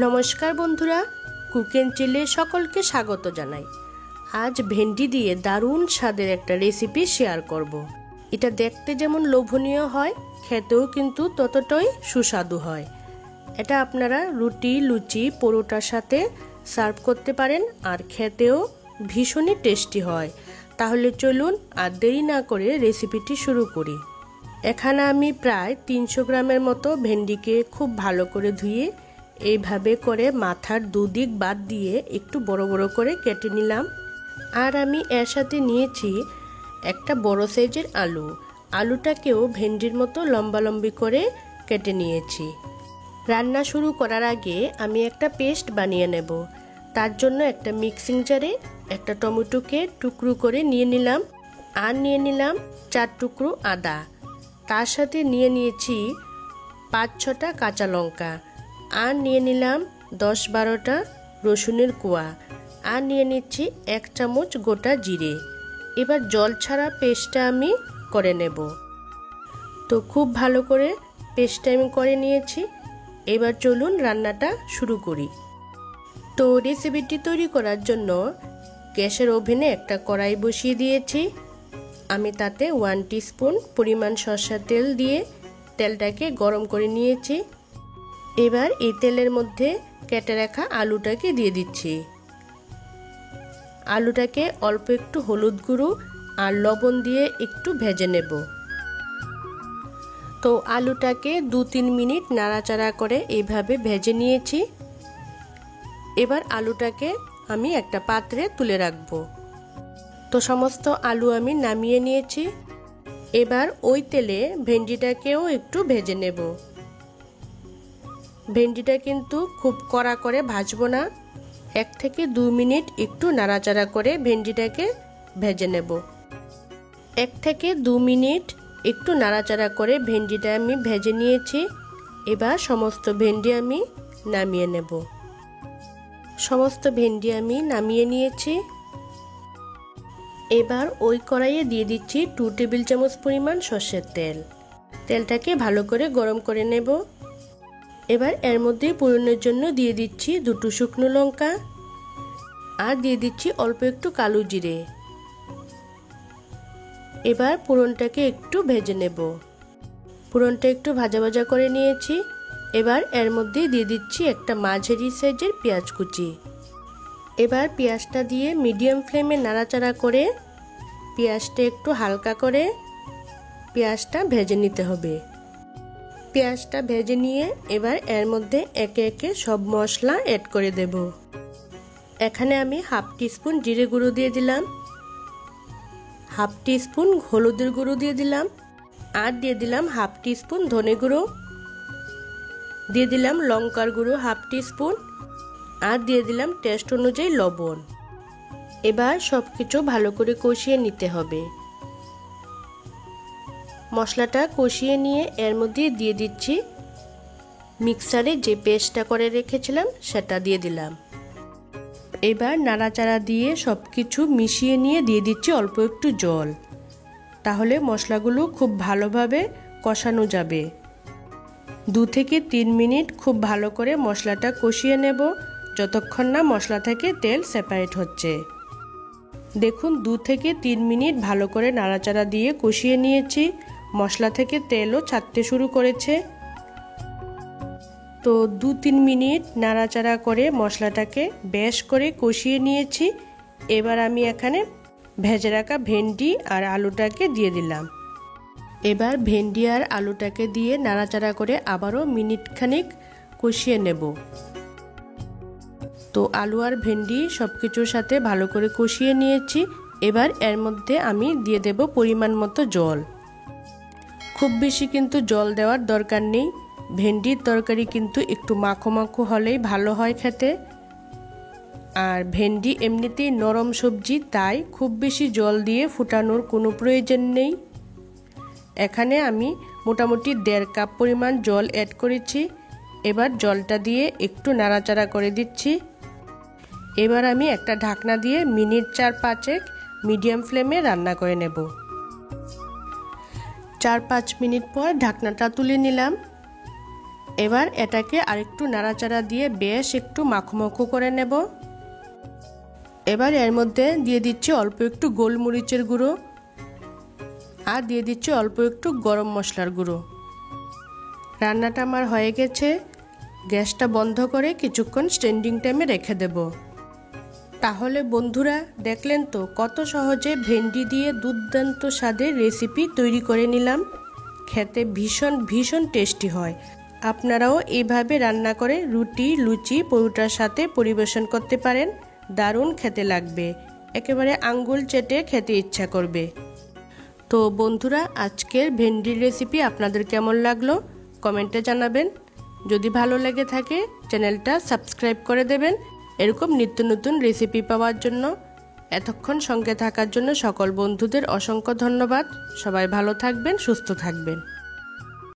নমস্কার বন্ধুরা, cook and চিলে সকলকে স্বাগত জানাই। আজ ভেন্ডি দিয়ে দারুণ স্বাদের একটা রেসিপি শেয়ার করব। এটা দেখতে যেমন লোভনীয় হয়, খেতেও কিন্তু ততটাই সুস্বাদু হয়। এটা আপনারা রুটি, লুচি, পরোটার সাথে সার্ভ করতে পারেন আর খেতেও ভীষণই টেস্টি হয়। তাহলে চলুন আর দেরি না করে রেসিপিটি শুরু করি। এখানে আমি প্রায় 300 গ্রামের মতো ভেন্ডিকে খুব ভালো করে ধুয়ে এইভাবে করে মাথার দুদিক বাদ দিয়ে একটু বড় বড় করে কেটে নিলাম। আর আমি এর সাথে নিয়েছি একটা বড় সাইজের আলু। আলুটাকেও ভেন্ডির মতো লম্বা লম্বি করে কেটে নিয়েছি। রান্না শুরু করার আগে আমি একটা পেস্ট বানিয়ে নেব। তার জন্য একটা মিক্সিং জারে একটা টমেটোকে টুকরো করে নিয়ে নিলাম আর নিয়ে নিলাম 4 টুকরো আদা। তার সাথে নিয়েছি 5-6টা কাঁচা লঙ্কা আর নিয়ে নিলাম 10-12টা রসুনের কোয়া আর নিয়ে নিচ্ছি 1 চামচ গোটা জিরে। এবার জল ছাড়া পেস্টটা আমি করে নেব। তো খুব ভালো করে পেস্টটা আমি করে নিয়েছি। এবার চলুন রান্নাটা শুরু করি। তো রেসিপিটি তৈরি করার জন্য গ্যাসের ওভেনে একটা কড়াই বসিয়ে দিয়েছি। আমি তাতে 1 টিস্পুন পরিমাণ সরষের তেল দিয়ে তেলটাকে গরম করে নিয়েছি। এবার এই তেলের মধ্যে কেটে রাখা আলুটাকে দিয়ে দিচ্ছি। আলুটাকে অল্প একটু হলুদ গুঁড়ো আর লবণ দিয়ে একটু ভেজে নেব। তো আলুটাকে 2-3 মিনিট নাড়াচাড়া করে এইভাবে ভেজে নিয়েছি। এবার আলুটাকে আমি একটা পাত্রে তুলে রাখবো। তো সমস্ত আলু আমি নামিয়ে নিয়েছি। এবার ওই তেলে ভেন্ডিটাকেও একটু ভেজে নেব। ভেন্ডিটা কিন্তু খুব কড়া করে ভাজবো না, 1 থেকে 2 মিনিট একটু নাড়াচাড়া করে ভেন্ডিটাকে ভেজে নেব। 1 থেকে 2 মিনিট একটু নাড়াচাড়া করে ভেন্ডিটা আমি ভেজে নিয়েছি। এবার সমস্ত ভেন্ডি আমি নামিয়ে নেব। সমস্ত ভেন্ডি আমি নামিয়ে নিয়েছি। এবার ওই কড়াইয়ে দিয়ে দিচ্ছি 2 টেবিল চামচ পরিমাণ সরষের তেল। তেলটাকে ভালো করে গরম করে নেব। এবার এর মধ্যে ফোড়নের জন্য দিয়ে দিচ্ছি 2টো শুকনো লঙ্কা আর দিয়ে দিচ্ছি অল্প একটু কালো জিরে। এবার ফোড়নটাকে একটু ভেজে নেব। ফোড়নটা একটু ভাজা ভাজা করে নিয়েছি। এবার এর মধ্যে দিয়ে দিচ্ছি একটা মাঝারি সাইজের পেঁয়াজ কুচি। এবার পেঁয়াজটা দিয়ে মিডিয়াম ফ্লেমে নাড়াচাড়া করে পেঁয়াজটা একটু হালকা করে পেঁয়াজটা ভেজে নিতে হবে। পেঁয়াজটা ভেজে নিয়ে এবার এর মধ্যে একে একে সব মশলা অ্যাড করে দেব। এখানে আমি 1/2 টিস্পুন জিরে গুঁড়ো দিয়ে দিলাম, 1/2 টিস্পুন হলুদের গুঁড়ো দিয়ে দিলাম আর দিয়ে দিলাম 1/2 টিস্পুন ধনে গুঁড়ো, দিয়ে দিলাম লঙ্কার গুঁড়ো 1/2 টিস্পুন আর দিয়ে দিলাম টেস্ট অনুযায়ী লবণ। এবার সব কিছু ভালো করে কষিয়ে নিতে হবে। মশলাটা কষিয়ে নিয়ে এর মধ্যে দিয়ে দিচ্ছি মিক্সারে যে পেস্টটা করে রেখেছিলাম সেটা দিয়ে দিলাম। এবার নাড়াচাড়া দিয়ে সব কিছু মিশিয়ে নিয়ে দিয়ে দিচ্ছি অল্প একটু জল। তাহলে মশলাগুলো খুব ভালোভাবে কষানো যাবে। 2 থেকে 3 মিনিট খুব ভালো করে মশলাটা কষিয়ে নেব, যতক্ষণ না মশলা থেকে তেল সেপারেট হচ্ছে। দেখুন 2 থেকে 3 মিনিট ভালো করে নাড়াচাড়া দিয়ে কষিয়ে নিয়েছি। মশলা থেকে তেলও ছাড়তে শুরু করেছে। তো 2-3 মিনিট নাড়াচাড়া করে মশলাটাকে বেশ করে কষিয়ে নিয়েছি। এবার আমি এখানে ভেজে রাখা ভেন্ডি আর আলুটাকে দিয়ে দিলাম। এবার ভেন্ডি আর আলুটাকে দিয়ে নাড়াচাড়া করে আবারও মিনিট খানিক কষিয়ে নেব। তো আলু আর ভেন্ডি সব কিছুর সাথে ভালো করে কষিয়ে নিয়েছি। এবার এর মধ্যে আমি দিয়ে দেব পরিমাণ মতো জল। খুব বেশি কিন্তু জল দেওয়ার দরকার নেই। ভেন্ডির তরকারি কিন্তু একটু মাখো মাখো হলেই ভালো হয় খেতে। আর ভেন্ডি এমনিতেই নরম সবজি, তাই খুব বেশি জল দিয়ে ফুটানোর কোনো প্রয়োজন নেই। এখানে আমি মোটামুটি 1.5 কাপ পরিমাণ জল অ্যাড করেছি। এবার জলটা দিয়ে একটু নাড়াচাড়া করে দিচ্ছি। এবার আমি একটা ঢাকনা দিয়ে মিনিট 4-5 মিডিয়াম ফ্লেমে রান্না করে নেব। 4-5 মিনিট পর ঢাকনাটা তুলে নিলাম। এবার এটাকে আরেকটু নাড়াচাড়া দিয়ে বেশ একটু মাখো করে নেব। এবার এর মধ্যে দিয়ে দিচ্ছি অল্প একটু গোলমরিচের গুঁড়ো আর দিয়ে দিচ্ছি অল্প একটু গরম মশলার গুঁড়ো। রান্নাটা আমার হয়ে গেছে। গ্যাসটা বন্ধ করে কিছুক্ষণ স্ট্যান্ডিং টাইমে রেখে দেব। তাহলে বন্ধুরা দেখলেন তো কত সহজে ভেন্ডি দিয়ে দুর্দান্ত স্বাদের রেসিপি তৈরি করে নিলাম। খেতে ভীষণ টেস্টি হয়। আপনারাও এইভাবে রান্না করে রুটি, লুচি, পরোটার সাথে পরিবেশন করতে পারেন। দারুণ খেতে লাগবে, একেবারে আঙ্গুল চেটে খেতে ইচ্ছা করবে। তো বন্ধুরা, আজকের ভেন্ডির রেসিপি আপনাদের কেমন লাগলো কমেন্টে জানাবেন। যদি ভালো লেগে থাকে চ্যানেলটা সাবস্ক্রাইব করে দেবেন এরকম নিত্য নতুন রেসিপি পাওয়ার জন্য। এতক্ষণ সঙ্গে থাকার জন্য সকল বন্ধুদের অসংখ্য ধন্যবাদ। সবাই ভালো থাকবেন, সুস্থ থাকবেন।